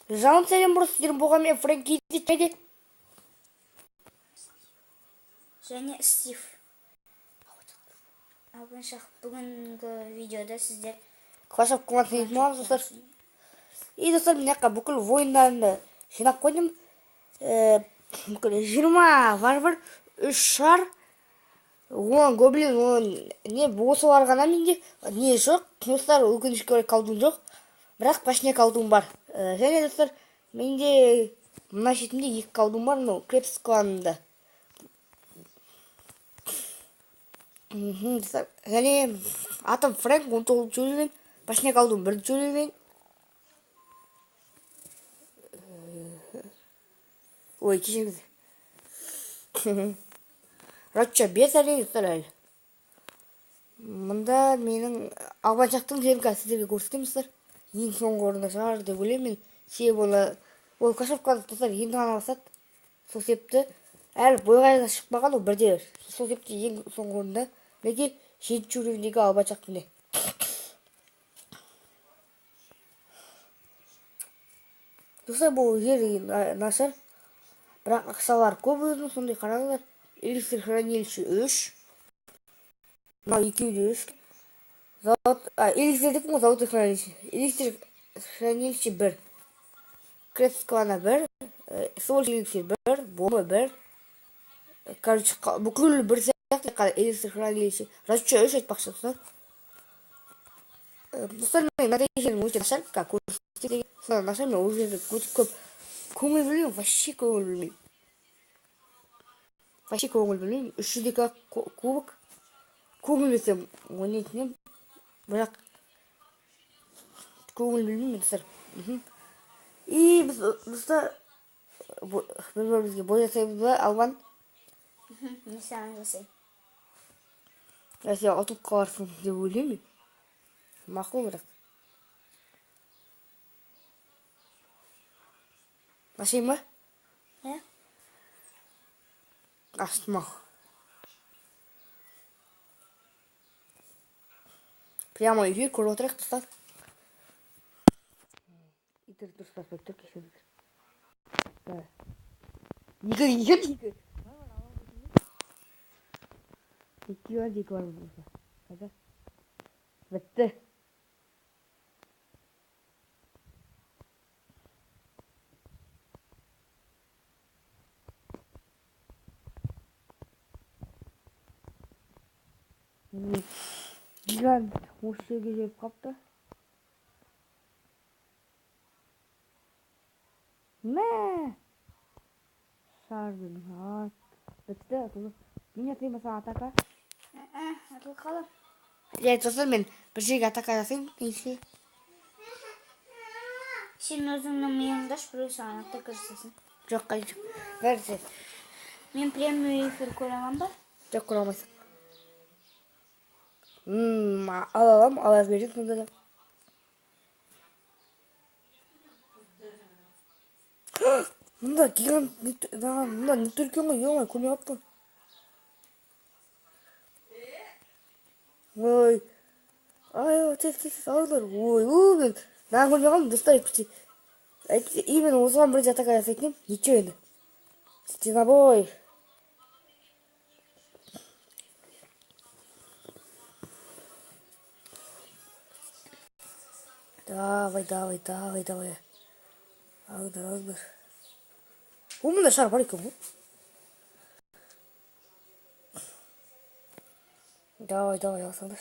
Жалын сәлем бұрыстырым болған мен Фрэнки дейді. Және Стив. Абыншақ бүгінгі видеода сіздер Clash of Clans ойнаймыз достар. И достар, мен жаққа бүкіл ойындарымды жинап қойдым. Бүкіл 20 варвар, 3 шар, 10 гоблин, 10 не босы бар ғана менде. Не жоқ, достар, өкінішке орай колдун жоқ. Бірақ почне колдун бар. Және достар, менде мына шетімде 2 колдун бар, но крепс кланында. Және атым Фрэнк, 19 жөлген. Почне колдун 1 жөлген. Ой, кешіріңіз. Ратча 5 әрең достар әлі. Мұнда менің албаншақтың жерін сіздерге көрсетемін достар. Ең соңғы орында шығар деп ойлаймын мен. Себебі ол Clash of Clans достар енді ғана бастады. Сол себепті әлі бойға шықпаған, ол бірде. Сол себепті ең соңғы орында. Неге 7 уровендегі албаншақтың не. Достар, бұл жер нашар. Бірақ ақшалар көп өзінің, сондай қараңыздар. Эликсир хранилище 3. Мынау екеуде 3. Эликсир деп қой, зауыт хранилище. Эликсир хранилище 1. Крепс клана 1. Соль эликсир 1. Бомба 1. Короче, бүкіл бір сияқты эликсир хранилище. Ратча 3 айтпақшы достар. Достар, мен нәтижелерім өте нашар. Көрсетеді. Сонда нашар, мен ол жерде өте көп көңіл бөлмеймін. Вообще көңіл бөлмеймін. Вообще көңіл бөлмеймін. 300 кубок. Көңіл бөлсем ойнайтын. Бірақ көңіл бөлмеймін достар. И біз достар бір-бірімізге бой жасаймыз ба, Албан? не саған жасай. Сен ұтып қаларсың деп ойлаймын. Мақұл бірақ. Ашайын ба? Аштым ау. Прямо эфир көріп отырайық достар. Итер достар, көптір кешіріңіздер. Екі. Екі бар болса. Қазір. Бітті. Гигант осы жерге жеріп қапты. Мә! Шардың бітті. Мен атайын ба саған атака? Атыл қалам. Достар, мен бір жерге атака жасайын. Сен өзіңнің миыңдаш, біреу саған атака жасасын. Жоқ, қай жоқ. Бәрі. Мен премиум эфир көремін ба? Жоқ, көре алмайсың. Алалам, ала берейін сонда да. Мұнда гигант, мұнда не түркен ғой, ең көмей қаптың. Ой, тез, алдар. Ой, мен көрмей қалдым, достар етпішті. Именно осыған бірінші атака жасайтын ем, ничего енді. Стенобой. Давай. Алдар. Мұнда шар бар екен ғой. Давай, алсаңдар.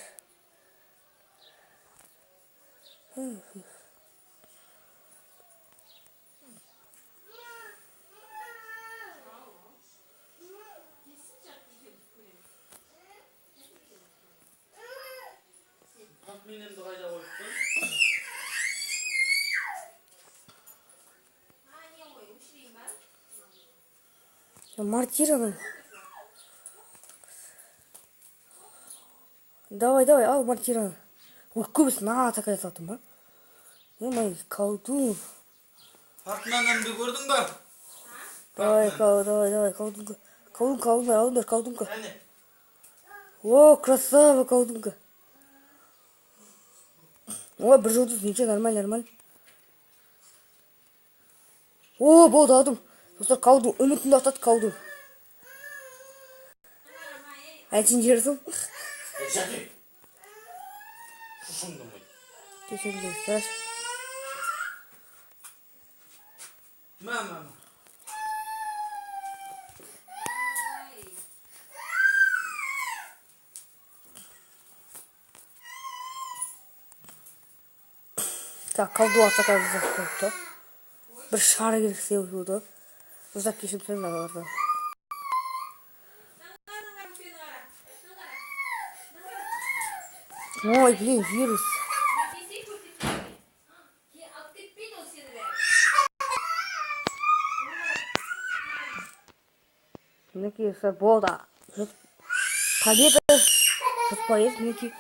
Мортираның. Давай, ал мортираны. Ой, көбісі атака жасаттым ба? Емай, колдун. Фартманымды көрдің ба? Давай, колдунка. О, красава, колдунка. Ой, бір жұлдыз, ничего, нормально. О, болды алдым. Достар, қалдым. Үмітімді ақтады, қалдым. Әншейін жерсің. Жәке. Шушыңды ма? Кешірім достар. Мама. Так, қалды уақытта қазір болды. Бір шары керек істеу болды. Достар, кешірім сұраймын. Ой, блин, вирус. Мінекей болды. Победа. Жұтпайыз, мінекей.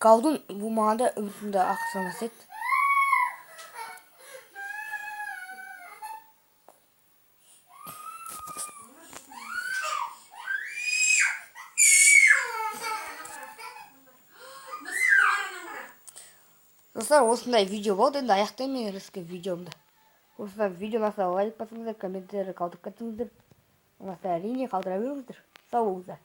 Қалдың бұл мағанда үмітімді ақсамас еді. Достар, осындай видео болды. Енді аяқтаймын мен рысқы видеомды. Осындай видео ұнаса лайк басыңыздар, комментарий қалдырып кетіңіздер. Ұнаса әрине қалдыра беріңіздер. Сау болыңыздар.